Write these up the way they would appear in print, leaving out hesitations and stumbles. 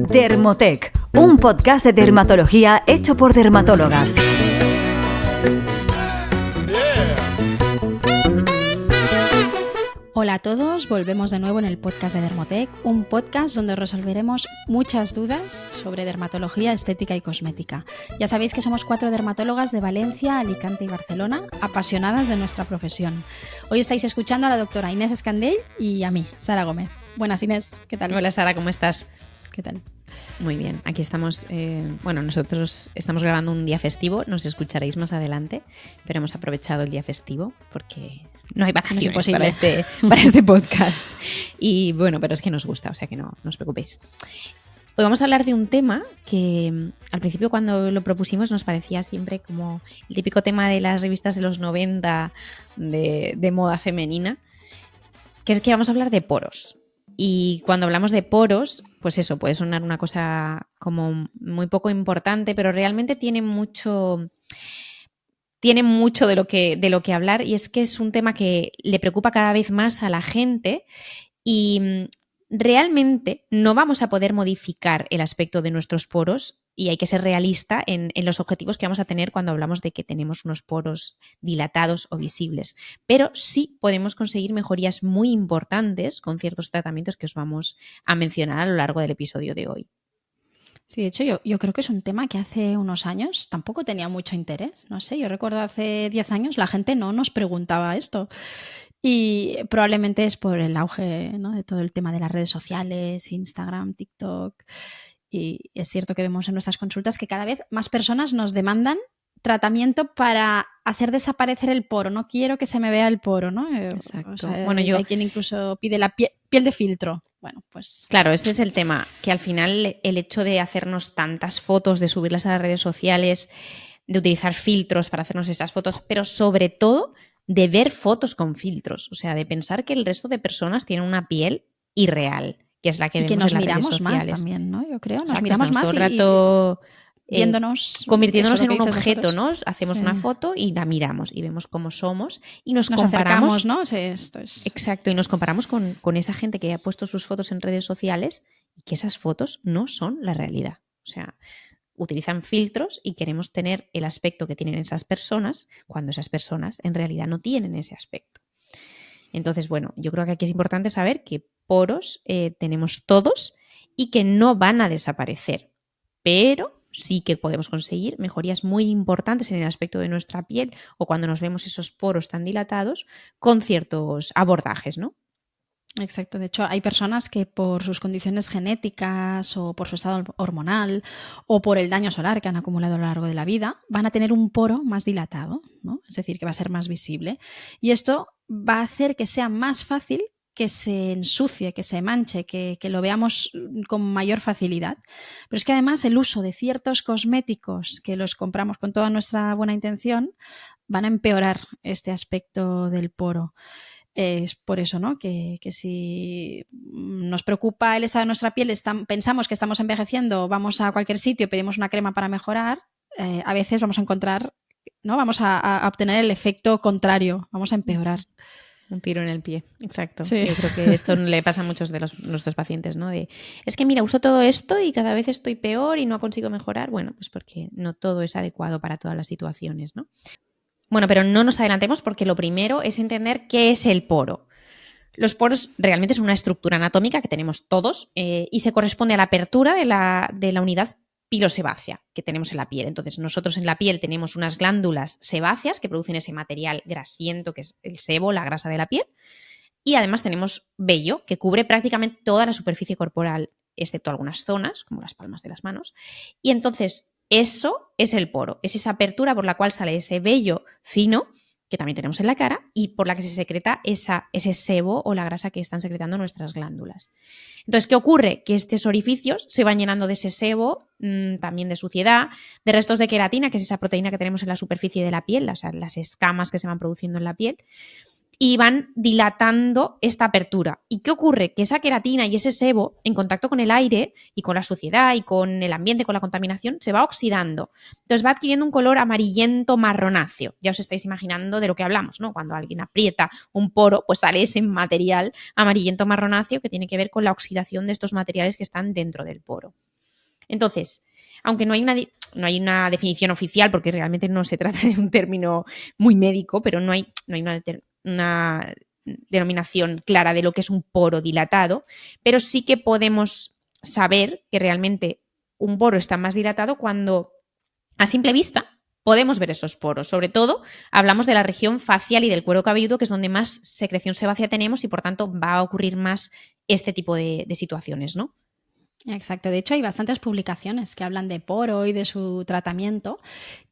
Dermotec, un podcast de dermatología hecho por dermatólogas. Hola a todos, volvemos de nuevo en el podcast de Dermotec, un podcast donde resolveremos muchas dudas sobre dermatología, estética y cosmética. Ya sabéis que somos 4 dermatólogas de Valencia, Alicante y Barcelona, apasionadas de nuestra profesión. Hoy estáis escuchando a la doctora Inés Escandell y a mí, Sara Gómez. Buenas, Inés, ¿qué tal? Hola Sara, ¿cómo estás? ¿Qué tal? Muy bien, aquí estamos, nosotros estamos grabando un día festivo, nos escucharéis más adelante, pero hemos aprovechado el día festivo porque no hay vacaciones para este podcast. Y bueno, pero es que nos gusta, o sea que no os preocupéis. Hoy vamos a hablar de un tema que al principio cuando lo propusimos nos parecía siempre como el típico tema de las revistas de los 90 de moda femenina, que es que vamos a hablar de poros. Y cuando hablamos de poros, pues eso, puede sonar una cosa como muy poco importante, pero realmente tiene mucho de lo que hablar, y es que es un tema que le preocupa cada vez más a la gente y realmente no vamos a poder modificar el aspecto de nuestros poros y hay que ser realista en los objetivos que vamos a tener cuando hablamos de que tenemos unos poros dilatados o visibles. Pero sí podemos conseguir mejorías muy importantes con ciertos tratamientos que os vamos a mencionar a lo largo del episodio de hoy. Sí, de hecho yo creo que es un tema que hace unos años tampoco tenía mucho interés. No sé, yo recuerdo hace 10 años la gente no nos preguntaba esto. Y probablemente es por el auge, ¿no?, de todo el tema de las redes sociales, Instagram, TikTok. Y es cierto que vemos en nuestras consultas que cada vez más personas nos demandan tratamiento para hacer desaparecer el poro. No quiero que se me vea el poro, ¿no? Exacto. O sea, hay quien incluso pide la piel de filtro. Bueno, pues claro, ese es el tema, que al final el hecho de hacernos tantas fotos, de subirlas a las redes sociales, de utilizar filtros para hacernos esas fotos, pero sobre todo de ver fotos con filtros, o sea, de pensar que el resto de personas tienen una piel irreal, que es la que vemos en las redes sociales. Y que nos miramos más también, ¿no? Yo creo, Exacto, nos miramos más todo el rato viéndonos, convirtiéndonos en un objeto, ¿no? Hacemos sí. una foto y la miramos y vemos cómo somos y nos acercamos, comparamos, ¿no? Sí, esto es... Exacto, y nos comparamos con esa gente que ha puesto sus fotos en redes sociales y que esas fotos no son la realidad. O sea, utilizan filtros y queremos tener el aspecto que tienen esas personas cuando esas personas en realidad no tienen ese aspecto. Entonces, bueno, yo creo que aquí es importante saber que poros tenemos todos y que no van a desaparecer, pero sí que podemos conseguir mejorías muy importantes en el aspecto de nuestra piel o cuando nos vemos esos poros tan dilatados con ciertos abordajes, ¿no? Exacto, de hecho hay personas que por sus condiciones genéticas o por su estado hormonal o por el daño solar que han acumulado a lo largo de la vida van a tener un poro más dilatado, ¿no? Es decir, que va a ser más visible y esto va a hacer que sea más fácil que se ensucie, que se manche, que lo veamos con mayor facilidad. Pero es que además el uso de ciertos cosméticos que los compramos con toda nuestra buena intención van a empeorar este aspecto del poro. Es por eso, ¿no?, que si nos preocupa el estado de nuestra piel, pensamos que estamos envejeciendo, vamos a cualquier sitio, pedimos una crema para mejorar, a veces vamos a encontrar, ¿no?, vamos a obtener el efecto contrario, vamos a empeorar. Sí. Un tiro en el pie, exacto. Sí. Yo creo que esto le pasa a muchos de nuestros pacientes, ¿no? Es que mira, uso todo esto y cada vez estoy peor y no consigo mejorar. Bueno, pues porque no todo es adecuado para todas las situaciones, ¿no? Bueno, pero no nos adelantemos porque lo primero es entender qué es el poro. Los poros realmente son una estructura anatómica que tenemos todos y se corresponde a la apertura de la unidad pilosebácea que tenemos en la piel. Entonces, nosotros en la piel tenemos unas glándulas sebáceas que producen ese material grasiento que es el sebo, la grasa de la piel, y además tenemos vello que cubre prácticamente toda la superficie corporal, excepto algunas zonas, como las palmas de las manos. Y entonces, eso es el poro, es esa apertura por la cual sale ese vello fino que también tenemos en la cara y por la que se secreta ese sebo o la grasa que están secretando nuestras glándulas. Entonces, ¿qué ocurre? Que estos orificios se van llenando de ese sebo, también de suciedad, de restos de queratina, que es esa proteína que tenemos en la superficie de la piel, o sea, las escamas que se van produciendo en la piel, y van dilatando esta apertura. ¿Y qué ocurre? Que esa queratina y ese sebo, en contacto con el aire y con la suciedad y con el ambiente, con la contaminación, se va oxidando. Entonces va adquiriendo un color amarillento marronáceo. Ya os estáis imaginando de lo que hablamos, ¿no? Cuando alguien aprieta un poro, pues sale ese material amarillento marronáceo que tiene que ver con la oxidación de estos materiales que están dentro del poro. Entonces, aunque no hay una definición oficial, porque realmente no se trata de un término muy médico, pero no hay una denominación clara de lo que es un poro dilatado, pero sí que podemos saber que realmente un poro está más dilatado cuando a simple vista podemos ver esos poros. Sobre todo, hablamos de la región facial y del cuero cabelludo, que es donde más secreción sebácea tenemos y, por tanto, va a ocurrir más este tipo de situaciones, ¿no? Exacto. De hecho, hay bastantes publicaciones que hablan de poro y de su tratamiento.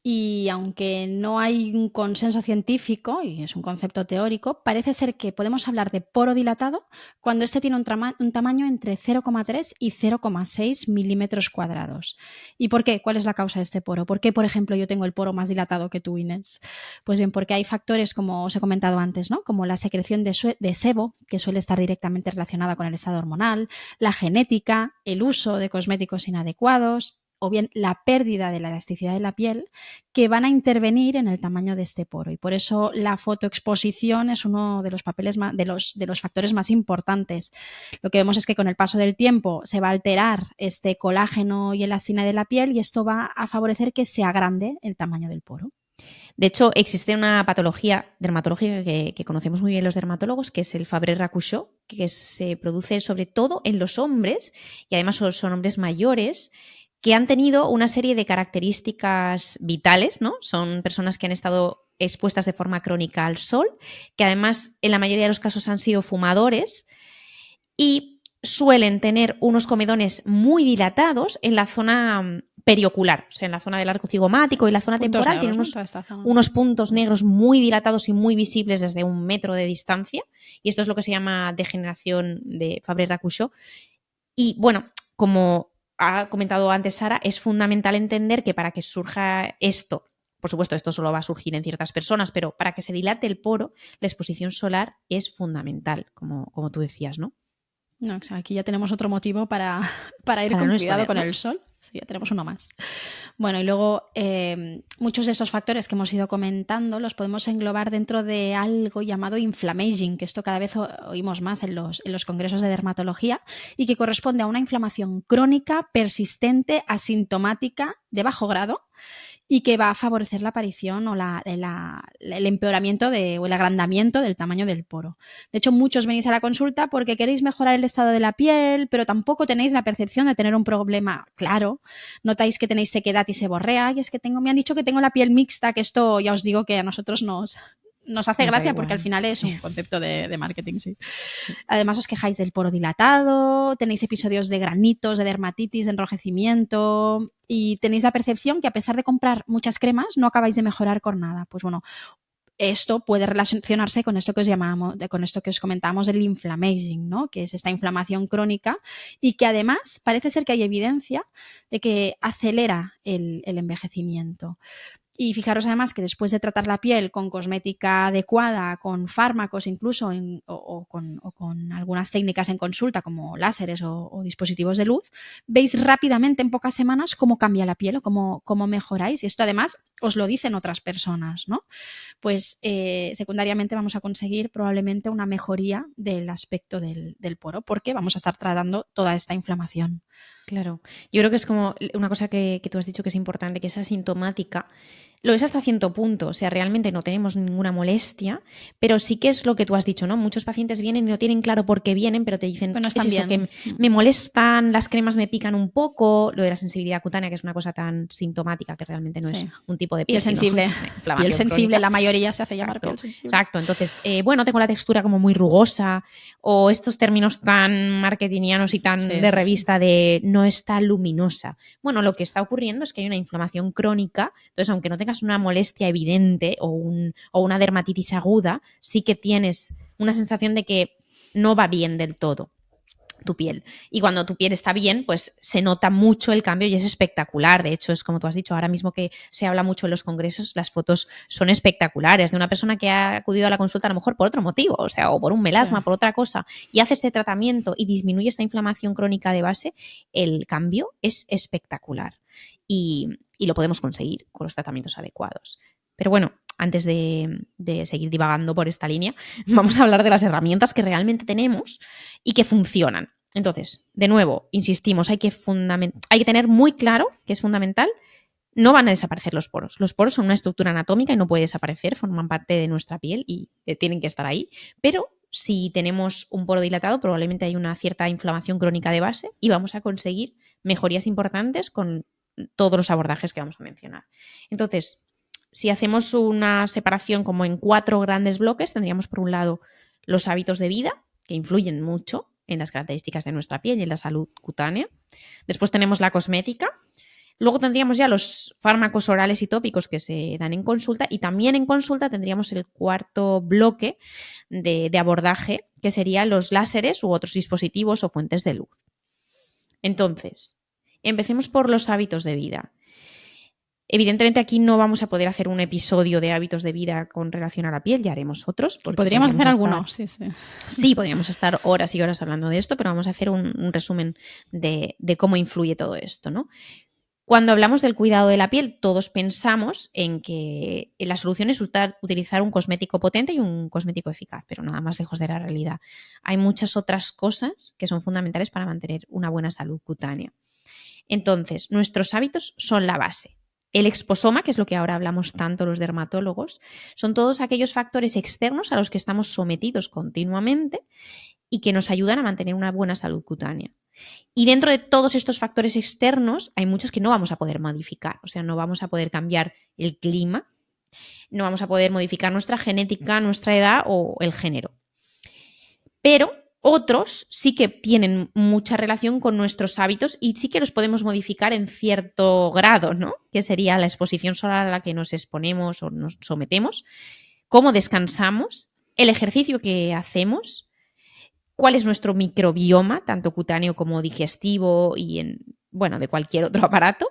Y aunque no hay un consenso científico, y es un concepto teórico, parece ser que podemos hablar de poro dilatado cuando este tiene un tamaño entre 0,3 y 0,6 milímetros cuadrados. ¿Y por qué? ¿Cuál es la causa de este poro? ¿Por qué, por ejemplo, yo tengo el poro más dilatado que tú, Inés? Pues bien, porque hay factores, como os he comentado antes, ¿no? Como la secreción de sebo, que suele estar directamente relacionada con el estado hormonal, la genética, el uso de cosméticos inadecuados, o bien la pérdida de la elasticidad de la piel, que van a intervenir en el tamaño de este poro. Y por eso la fotoexposición es uno de los de los factores más importantes. Lo que vemos es que con el paso del tiempo se va a alterar este colágeno y elastina de la piel, y esto va a favorecer que se agrande el tamaño del poro. De hecho, existe una patología dermatológica que conocemos muy bien los dermatólogos, que es el Fabry-Rakushó, que se produce sobre todo en los hombres, y además son hombres mayores, que han tenido una serie de características vitales, ¿no? Son personas que han estado expuestas de forma crónica al sol, que además en la mayoría de los casos han sido fumadores y suelen tener unos comedones muy dilatados en la zona periocular, o sea, en la zona del arco cigomático y la zona Puntos temporal. negros, Tienen unos puntos negros muy dilatados y muy visibles desde 1 metro de distancia, y esto es lo que se llama degeneración de Fabry-Rakushó. Y bueno, como ha comentado antes Sara, es fundamental entender que para que surja esto, por supuesto esto solo va a surgir en ciertas personas, pero para que se dilate el poro, la exposición solar es fundamental, como tú decías, ¿no? No, o sea, aquí ya tenemos otro motivo para ir con no cuidado con el exponernos. sol. Sí, ya tenemos uno más. Bueno, y luego muchos de esos factores que hemos ido comentando los podemos englobar dentro de algo llamado inflammaging, que esto cada vez oímos más en los congresos de dermatología, y que corresponde a una inflamación crónica, persistente, asintomática, de bajo grado, y que va a favorecer la aparición o el empeoramiento o el agrandamiento del tamaño del poro. De hecho, muchos venís a la consulta porque queréis mejorar el estado de la piel, pero tampoco tenéis la percepción de tener un problema claro. Notáis que tenéis sequedad y seborrea, y es que me han dicho que tengo la piel mixta, que esto ya os digo que a nosotros nos hace gracia porque al final es un concepto de marketing, sí. Además os quejáis del poro dilatado, tenéis episodios de granitos, de dermatitis, de enrojecimiento, y tenéis la percepción que a pesar de comprar muchas cremas no acabáis de mejorar con nada. Pues bueno, esto puede relacionarse con esto que os comentábamos del inflammaging, ¿no? Que es esta inflamación crónica, y que además parece ser que hay evidencia de que acelera el envejecimiento. Y fijaros además que después de tratar la piel con cosmética adecuada, con fármacos incluso o con algunas técnicas en consulta como láseres o dispositivos de luz, veis rápidamente en pocas semanas cómo cambia la piel o cómo mejoráis. Y esto además os lo dicen otras personas, ¿no? Pues secundariamente vamos a conseguir probablemente una mejoría del aspecto del poro, porque vamos a estar tratando toda esta inflamación. Claro, yo creo que es como una cosa que tú has dicho que es importante, que es asintomática. Lo es hasta cierto punto, o sea, realmente no tenemos ninguna molestia, pero sí que es lo que tú has dicho, ¿no? Muchos pacientes vienen y no tienen claro por qué vienen, pero te dicen, Bueno, es eso, que me molestan, las cremas me pican un poco, lo de la sensibilidad cutánea, que es una cosa tan sintomática que realmente no es un tipo de piel sensible. Piel sensible, la mayoría se hace llamar piel sensible. Exacto, entonces, bueno, tengo la textura como muy rugosa, o estos términos tan marketingianos y tan de revista de no está luminosa. Bueno, lo que está ocurriendo es que hay una inflamación crónica, entonces aunque no tengas una molestia evidente o una dermatitis aguda, sí que tienes una sensación de que no va bien del todo tu piel. Y cuando tu piel está bien, pues se nota mucho el cambio y es espectacular. De hecho, es como tú has dicho, ahora mismo que se habla mucho en los congresos, las fotos son espectaculares de una persona que ha acudido a la consulta a lo mejor por otro motivo, o sea, o por un melasma, por otra cosa, y hace este tratamiento y disminuye esta inflamación crónica de base, el cambio es espectacular. Y lo podemos conseguir con los tratamientos adecuados. Pero bueno, antes de seguir divagando por esta línea, vamos a hablar de las herramientas que realmente tenemos y que funcionan. Entonces, de nuevo, insistimos, hay que tener muy claro que es fundamental. No van a desaparecer los poros. Los poros son una estructura anatómica y no puede desaparecer, forman parte de nuestra piel y tienen que estar ahí. Pero si tenemos un poro dilatado, probablemente hay una cierta inflamación crónica de base y vamos a conseguir mejorías importantes con todos los abordajes que vamos a mencionar. Entonces, si hacemos una separación como en 4 grandes bloques, tendríamos por un lado los hábitos de vida, que influyen mucho en las características de nuestra piel y en la salud cutánea. Después tenemos la cosmética. Luego tendríamos ya los fármacos orales y tópicos que se dan en consulta, y también en consulta tendríamos el 4 bloque de abordaje, que serían los láseres u otros dispositivos o fuentes de luz. Entonces, empecemos por los hábitos de vida. Evidentemente aquí no vamos a poder hacer un episodio de hábitos de vida con relación a la piel, ya haremos otros. Podríamos hacer alguno, sí. Sí, podríamos estar horas y horas hablando de esto, pero vamos a hacer un resumen de cómo influye todo esto, ¿no? Cuando hablamos del cuidado de la piel, todos pensamos en que la solución es utilizar un cosmético potente y un cosmético eficaz, pero nada más lejos de la realidad. Hay muchas otras cosas que son fundamentales para mantener una buena salud cutánea. Entonces, nuestros hábitos son la base. El exposoma, que es lo que ahora hablamos tanto los dermatólogos, son todos aquellos factores externos a los que estamos sometidos continuamente y que nos ayudan a mantener una buena salud cutánea. Y dentro de todos estos factores externos hay muchos que no vamos a poder modificar, o sea, no vamos a poder cambiar el clima, no vamos a poder modificar nuestra genética, nuestra edad o el género. Pero otros sí que tienen mucha relación con nuestros hábitos y sí que los podemos modificar en cierto grado, ¿no? Que sería la exposición solar a la que nos exponemos o nos sometemos, cómo descansamos, el ejercicio que hacemos, cuál es nuestro microbioma, tanto cutáneo como digestivo y de cualquier otro aparato,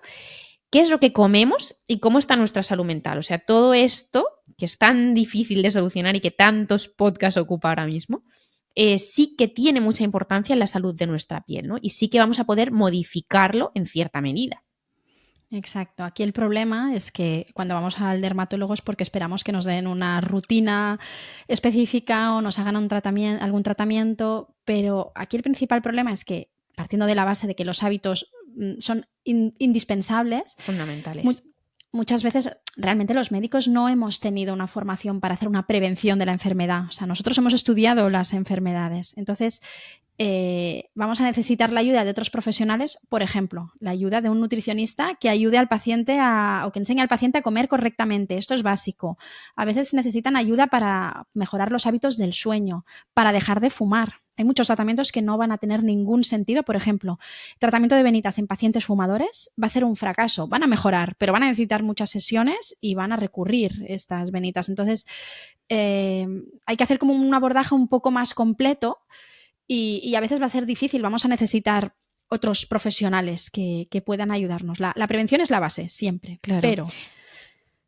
qué es lo que comemos y cómo está nuestra salud mental. O sea, todo esto, que es tan difícil de solucionar y que tantos podcasts ocupa ahora mismo, sí que tiene mucha importancia en la salud de nuestra piel, ¿no? Y sí que vamos a poder modificarlo en cierta medida. Exacto. Aquí el problema es que cuando vamos al dermatólogo es porque esperamos que nos den una rutina específica o nos hagan algún tratamiento, pero aquí el principal problema es que, partiendo de la base de que los hábitos son indispensables, fundamentales. Muchas veces realmente los médicos no hemos tenido una formación para hacer una prevención de la enfermedad. O sea, nosotros hemos estudiado las enfermedades. Entonces, vamos a necesitar la ayuda de otros profesionales, por ejemplo, la ayuda de un nutricionista que ayude al paciente o que enseñe al paciente a comer correctamente. Esto es básico. A veces necesitan ayuda para mejorar los hábitos del sueño, para dejar de fumar. Hay muchos tratamientos que no van a tener ningún sentido. Por ejemplo, tratamiento de venitas en pacientes fumadores va a ser un fracaso. Van a mejorar, pero van a necesitar muchas sesiones y van a recurrir estas venitas. Entonces, hay que hacer como un abordaje un poco más completo y a veces va a ser difícil. Vamos a necesitar otros profesionales que puedan ayudarnos. La prevención es la base, siempre. Claro. Pero...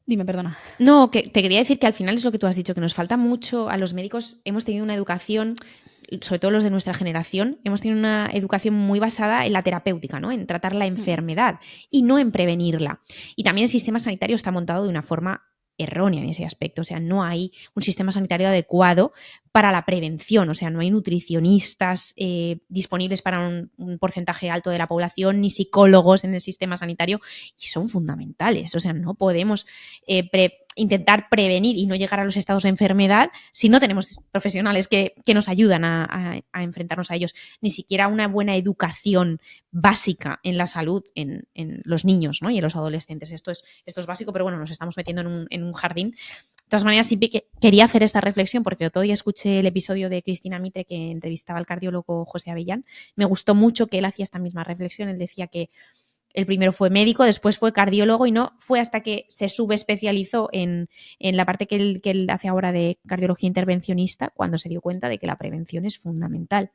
Dime, perdona. No, que te quería decir que al final es lo que tú has dicho, que nos falta mucho a los médicos. Hemos tenido una educación, sobre todo los de nuestra generación, hemos tenido una educación muy basada en la terapéutica, ¿no? En tratar la enfermedad y no en prevenirla. Y también el sistema sanitario está montado de una forma errónea en ese aspecto. O sea, no hay un sistema sanitario adecuado para la prevención. O sea, no hay nutricionistas disponibles para un porcentaje alto de la población, ni psicólogos en el sistema sanitario, y son fundamentales. O sea, no podemos intentar prevenir y no llegar a los estados de enfermedad si no tenemos profesionales que nos ayudan a enfrentarnos a ellos. Ni siquiera una buena educación básica en la salud en los niños, ¿no? Y en los adolescentes. Esto es básico, pero bueno, nos estamos metiendo en un jardín. De todas maneras, sí que quería hacer esta reflexión porque el otro día escuché el episodio de Cristina Mitre que entrevistaba al cardiólogo José Avellán. Me gustó mucho que él hacía esta misma reflexión. Él decía que el primero fue médico, después fue cardiólogo y no fue hasta que se subespecializó en la parte que él hace ahora de cardiología intervencionista cuando se dio cuenta de que la prevención es fundamental.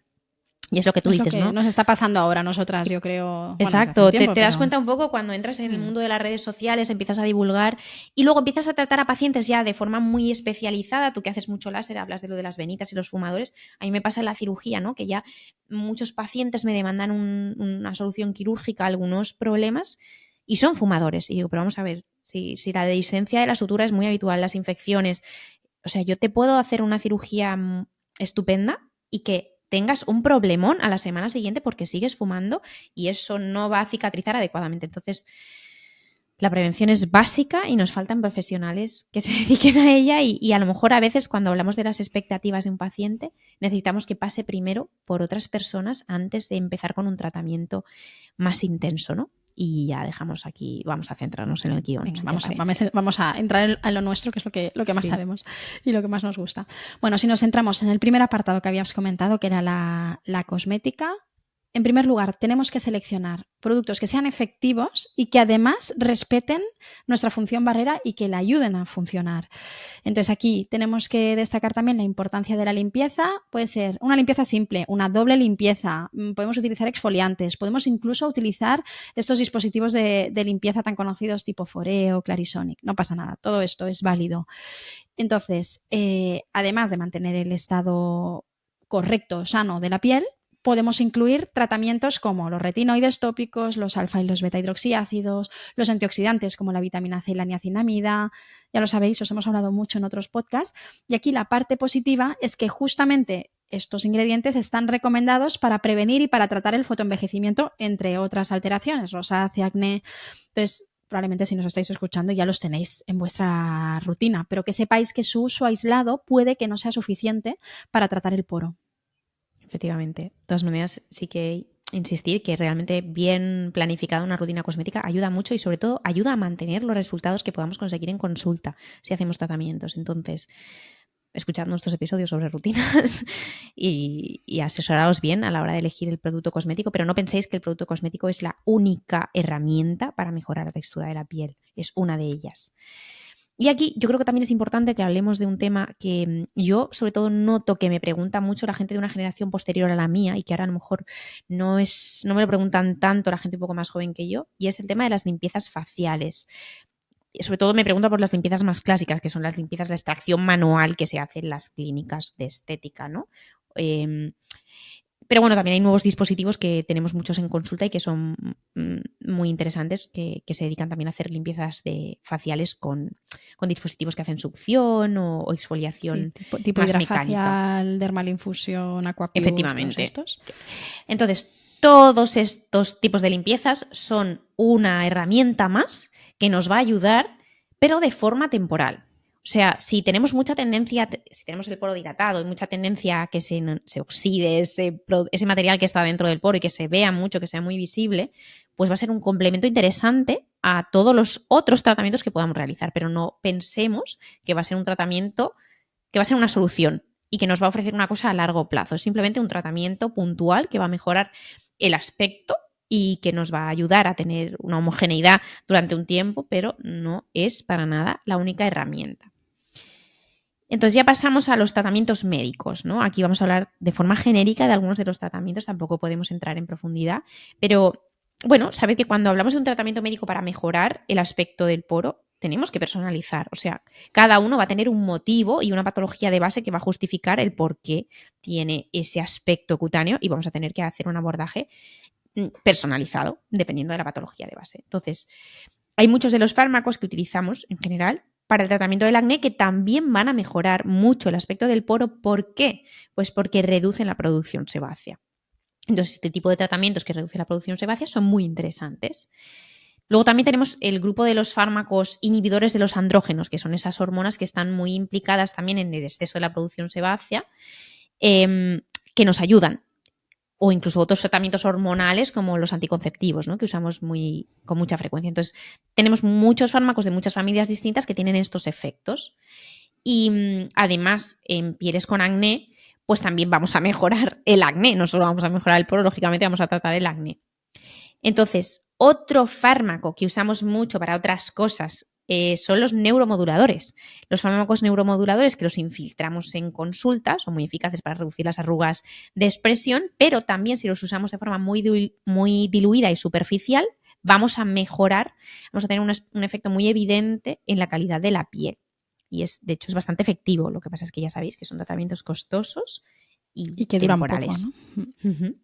Y es lo que tú dices, ¿no? Nos está pasando ahora a nosotras, yo creo. Exacto, bueno, tiempo, te das cuenta un poco cuando entras en el mundo de las redes sociales, empiezas a divulgar y luego empiezas a tratar a pacientes ya de forma muy especializada. Tú que haces mucho láser, hablas de lo de las venitas y los fumadores. A mí me pasa en la cirugía, ¿no? Que ya muchos pacientes me demandan una solución quirúrgica a algunos problemas y son fumadores. Y digo, pero vamos a ver, si la dehiscencia de la sutura es muy habitual, las infecciones, o sea, yo te puedo hacer una cirugía estupenda y que tengas un problemón a la semana siguiente porque sigues fumando y eso no va a cicatrizar adecuadamente. Entonces, la prevención es básica y nos faltan profesionales que se dediquen a ella y a lo mejor a veces cuando hablamos de las expectativas de un paciente necesitamos que pase primero por otras personas antes de empezar con un tratamiento más intenso, ¿no? Y ya dejamos aquí, vamos a centrarnos en el guión. Venga, si vamos a entrar en lo nuestro, que es lo que más Sí. sabemos y lo que más nos gusta. Bueno, si nos centramos en el primer apartado que habíamos comentado, que era la cosmética, en primer lugar, tenemos que seleccionar productos que sean efectivos y que además respeten nuestra función barrera y que la ayuden a funcionar. Entonces aquí tenemos que destacar también la importancia de la limpieza. Puede ser una limpieza simple, una doble limpieza, podemos utilizar exfoliantes, podemos incluso utilizar estos dispositivos de limpieza tan conocidos tipo Foreo, Clarisonic. No pasa nada, todo esto es válido. Entonces, además de mantener el estado correcto, sano de la piel, podemos incluir tratamientos como los retinoides tópicos, los alfa y los beta hidroxiácidos, los antioxidantes como la vitamina C y la niacinamida. Ya lo sabéis, os hemos hablado mucho en otros podcasts. Y aquí la parte positiva es que justamente estos ingredientes están recomendados para prevenir y para tratar el fotoenvejecimiento, entre otras alteraciones, rosácea, acné. Entonces, probablemente si nos estáis escuchando ya los tenéis en vuestra rutina, pero que sepáis que su uso aislado puede que no sea suficiente para tratar el poro. Efectivamente. De todas maneras, sí que insistir que realmente bien planificada una rutina cosmética ayuda mucho y sobre todo ayuda a mantener los resultados que podamos conseguir en consulta si hacemos tratamientos. Entonces, escuchad nuestros episodios sobre rutinas y asesoraos bien a la hora de elegir el producto cosmético, pero no penséis que el producto cosmético es la única herramienta para mejorar la textura de la piel. Es una de ellas. Y aquí yo creo que también es importante que hablemos de un tema que yo sobre todo noto que me pregunta mucho la gente de una generación posterior a la mía y que ahora a lo mejor no me lo preguntan tanto la gente un poco más joven que yo, y es el tema de las limpiezas faciales. Y sobre todo me pregunta por las limpiezas más clásicas, que son las limpiezas, la extracción manual que se hace en las clínicas de estética, ¿no? Pero bueno, también hay nuevos dispositivos que tenemos muchos en consulta y que son muy interesantes, que se dedican también a hacer limpiezas faciales con dispositivos que hacen succión o exfoliación tipo más hidrafacial, mecánica. dermalinfusión, aquapure, Efectivamente. todos estos. Entonces, todos estos tipos de limpiezas son una herramienta más que nos va a ayudar, pero de forma temporal. O sea, si tenemos mucha tendencia, si tenemos el poro dilatado y mucha tendencia a que se oxide ese material que está dentro del poro y que se vea mucho, que sea muy visible, pues va a ser un complemento interesante a todos los otros tratamientos que podamos realizar. Pero no pensemos que va a ser un tratamiento, que va a ser una solución y que nos va a ofrecer una cosa a largo plazo. Es simplemente un tratamiento puntual que va a mejorar el aspecto y que nos va a ayudar a tener una homogeneidad durante un tiempo, pero no es para nada la única herramienta. Entonces ya pasamos a los tratamientos médicos, ¿no? Aquí vamos a hablar de forma genérica de algunos de los tratamientos, tampoco podemos entrar en profundidad, pero bueno, sabed que cuando hablamos de un tratamiento médico para mejorar el aspecto del poro, tenemos que personalizar, o sea, cada uno va a tener un motivo y una patología de base que va a justificar el por qué tiene ese aspecto cutáneo y vamos a tener que hacer un abordaje personalizado dependiendo de la patología de base. Entonces, hay muchos de los fármacos que utilizamos en general para el tratamiento del acné que también van a mejorar mucho el aspecto del poro. ¿Por qué? Pues porque reducen la producción sebácea. Entonces, este tipo de tratamientos que reducen la producción sebácea son muy interesantes. Luego también tenemos el grupo de los fármacos inhibidores de los andrógenos, que son esas hormonas que están muy implicadas también en el exceso de la producción sebácea, que nos ayudan. O incluso otros tratamientos hormonales como los anticonceptivos, ¿no? Que usamos con mucha frecuencia. Entonces, tenemos muchos fármacos de muchas familias distintas que tienen estos efectos. Y además, en pieles con acné, pues también vamos a mejorar el acné. No solo vamos a mejorar el poro, lógicamente vamos a tratar el acné. Entonces, otro fármaco que usamos mucho para otras cosas son los neuromoduladores. Los fármacos neuromoduladores que los infiltramos en consulta son muy eficaces para reducir las arrugas de expresión, pero también si los usamos de forma muy diluida y superficial, vamos a mejorar, vamos a tener un efecto muy evidente en la calidad de la piel. Y de hecho es bastante efectivo. Lo que pasa es que ya sabéis que son tratamientos costosos y que duran temporales. poco, ¿no?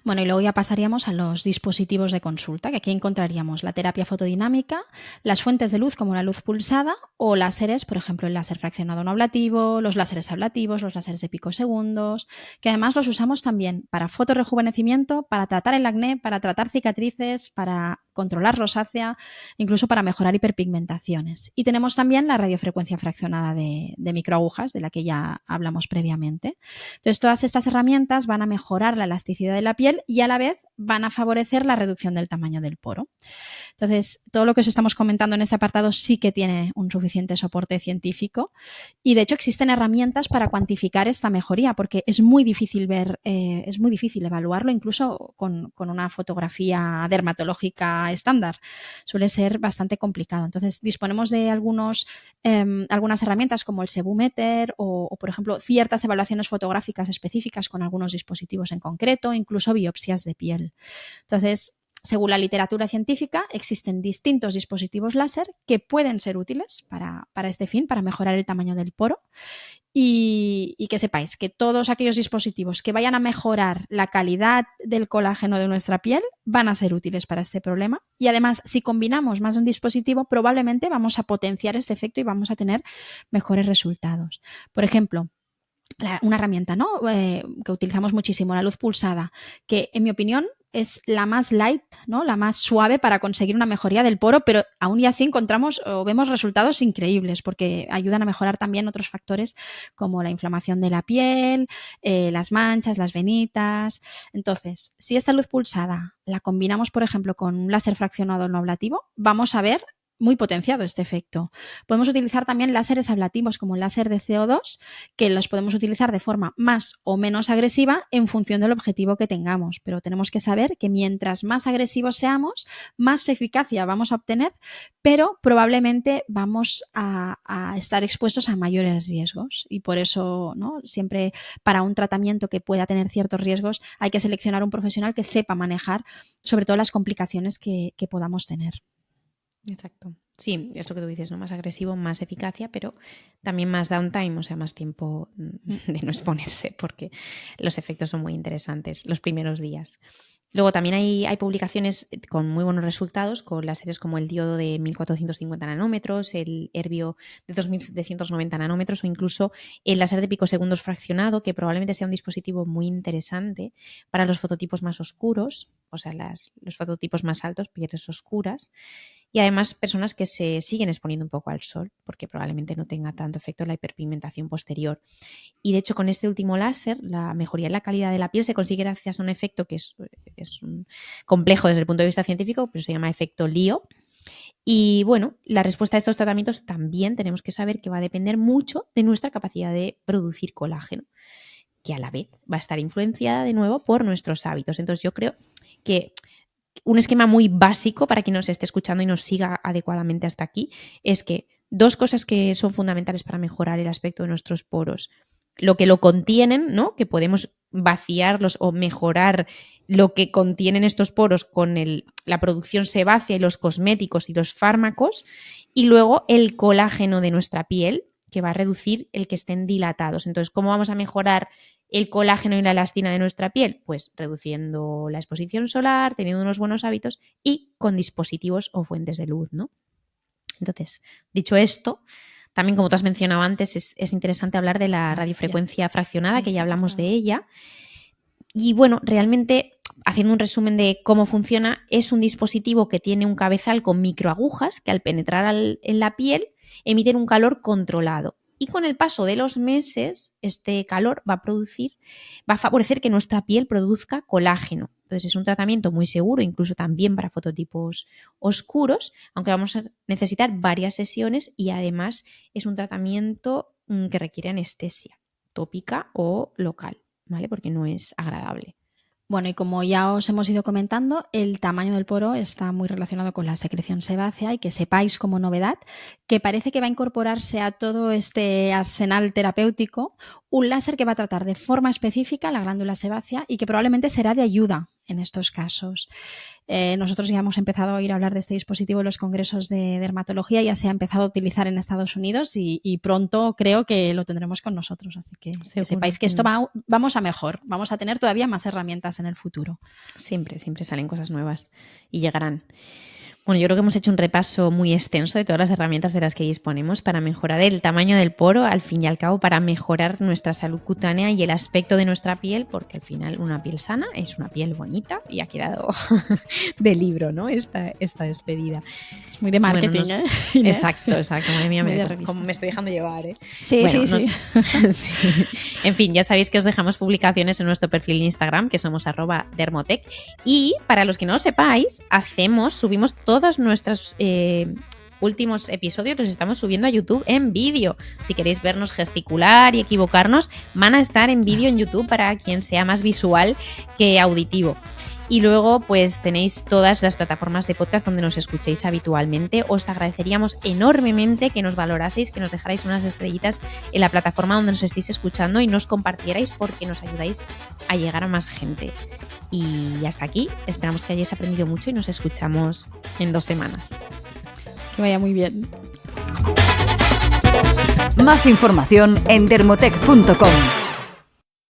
Bueno, y luego ya pasaríamos a los dispositivos de consulta, que aquí encontraríamos la terapia fotodinámica, las fuentes de luz como la luz pulsada o láseres, por ejemplo, el láser fraccionado no ablativo, los láseres ablativos, los láseres de picosegundos, que además los usamos también para fotorrejuvenecimiento, para tratar el acné, para tratar cicatrices, para controlar rosácea, incluso para mejorar hiperpigmentaciones. Y tenemos también la radiofrecuencia fraccionada de microagujas, de la que ya hablamos previamente. Entonces, todas estas herramientas van a mejorar la elasticidad de la piel y a la vez van a favorecer la reducción del tamaño del poro. Entonces, todo lo que os estamos comentando en este apartado sí que tiene un suficiente soporte científico y de hecho existen herramientas para cuantificar esta mejoría porque es muy difícil es muy difícil evaluarlo incluso con una fotografía dermatológica estándar. Suele ser bastante complicado. Entonces, disponemos de algunas herramientas como el Sebumeter o, por ejemplo, ciertas evaluaciones fotográficas específicas con algunos dispositivos en concreto, incluso biopsias de piel. Entonces, según la literatura científica, existen distintos dispositivos láser que pueden ser útiles para este fin, para mejorar el tamaño del poro. Y que sepáis que todos aquellos dispositivos que vayan a mejorar la calidad del colágeno de nuestra piel van a ser útiles para este problema. Y además, si combinamos más de un dispositivo, probablemente vamos a potenciar este efecto y vamos a tener mejores resultados. Por ejemplo, una herramienta, ¿no? Que utilizamos muchísimo, la luz pulsada, que en mi opinión es la más light, ¿no? La más suave para conseguir una mejoría del poro, pero aún y así encontramos o vemos resultados increíbles porque ayudan a mejorar también otros factores como la inflamación de la piel, las manchas, las venitas. Entonces, si esta luz pulsada la combinamos, por ejemplo, con un láser fraccionado no ablativo, vamos a ver muy potenciado este efecto. Podemos utilizar también láseres ablativos como el láser de CO2, que los podemos utilizar de forma más o menos agresiva en función del objetivo que tengamos, pero tenemos que saber que mientras más agresivos seamos, más eficacia vamos a obtener, pero probablemente vamos a estar expuestos a mayores riesgos y por eso, ¿no? Siempre para un tratamiento que pueda tener ciertos riesgos hay que seleccionar un profesional que sepa manejar sobre todo las complicaciones que podamos tener. Exacto. Sí, es lo que tú dices, ¿no? Más agresivo, más eficacia, pero también más downtime, o sea, más tiempo de no exponerse, porque los efectos son muy interesantes los primeros días. Luego también hay publicaciones con muy buenos resultados, con láseres como el diodo de 1450 nanómetros, el Erbio de 2790 nanómetros o incluso el láser de picosegundos fraccionado, que probablemente sea un dispositivo muy interesante para los fototipos más oscuros, o sea, los fototipos más altos, pieles oscuras. Y además personas que se siguen exponiendo un poco al sol, porque probablemente no tenga tanto efecto en la hiperpigmentación posterior. Y de hecho con este último láser, la mejoría en la calidad de la piel se consigue gracias a un efecto que es un complejo desde el punto de vista científico, pero se llama efecto LIO. Y bueno, la respuesta a estos tratamientos también tenemos que saber que va a depender mucho de nuestra capacidad de producir colágeno, que a la vez va a estar influenciada de nuevo por nuestros hábitos. Entonces yo creo que un esquema muy básico para quien nos esté escuchando y nos siga adecuadamente hasta aquí es que dos cosas que son fundamentales para mejorar el aspecto de nuestros poros, lo que lo contienen, ¿no? Que podemos vaciarlos o mejorar lo que contienen estos poros con la producción sebácea y los cosméticos y los fármacos, y luego el colágeno de nuestra piel, que va a reducir el que estén dilatados. Entonces, ¿cómo vamos a mejorar el colágeno y la elastina de nuestra piel? Pues reduciendo la exposición solar, teniendo unos buenos hábitos y con dispositivos o fuentes de luz, ¿no? Entonces, dicho esto, también como tú has mencionado antes, es interesante hablar de la radiofrecuencia fraccionada, que ya hablamos de ella. Y bueno, realmente, haciendo un resumen de cómo funciona, es un dispositivo que tiene un cabezal con microagujas que al penetrar en la piel emiten un calor controlado. Y con el paso de los meses, este calor va a favorecer que nuestra piel produzca colágeno. Entonces es un tratamiento muy seguro, incluso también para fototipos oscuros, aunque vamos a necesitar varias sesiones y además es un tratamiento que requiere anestesia tópica o local, ¿vale? Porque no es agradable. Bueno, y como ya os hemos ido comentando, el tamaño del poro está muy relacionado con la secreción sebácea y que sepáis como novedad que parece que va a incorporarse a todo este arsenal terapéutico un láser que va a tratar de forma específica la glándula sebácea y que probablemente será de ayuda en estos casos. Nosotros ya hemos empezado a oír hablar de este dispositivo en los congresos de dermatología, ya se ha empezado a utilizar en Estados Unidos y pronto creo que lo tendremos con nosotros. Así que sepáis que esto vamos a mejor, vamos a tener todavía más herramientas en el futuro. Siempre salen cosas nuevas y llegarán. Bueno, yo creo que hemos hecho un repaso muy extenso de todas las herramientas de las que disponemos para mejorar el tamaño del poro, al fin y al cabo, para mejorar nuestra salud cutánea y el aspecto de nuestra piel, porque al final una piel sana es una piel bonita y ha quedado de libro, ¿no? Esta despedida. Es muy de marketing, bueno, ¿eh? Exacto. Madre mía, me estoy dejando llevar, ¿eh? Sí, bueno, sí. Sí. En fin, ya sabéis que os dejamos publicaciones en nuestro perfil de Instagram, que somos @dermotech. Y para los que no lo sepáis, subimos todos nuestros últimos episodios, los estamos subiendo a YouTube en vídeo. Si queréis vernos gesticular y equivocarnos, van a estar en vídeo en YouTube para quien sea más visual que auditivo. Y luego pues tenéis todas las plataformas de podcast donde nos escuchéis habitualmente. Os agradeceríamos enormemente que nos valoraseis, que nos dejarais unas estrellitas en la plataforma donde nos estéis escuchando y nos compartierais porque nos ayudáis a llegar a más gente. Y hasta aquí, esperamos que hayáis aprendido mucho y nos escuchamos en 2 semanas. Que vaya muy bien. Más información en dermotech.com.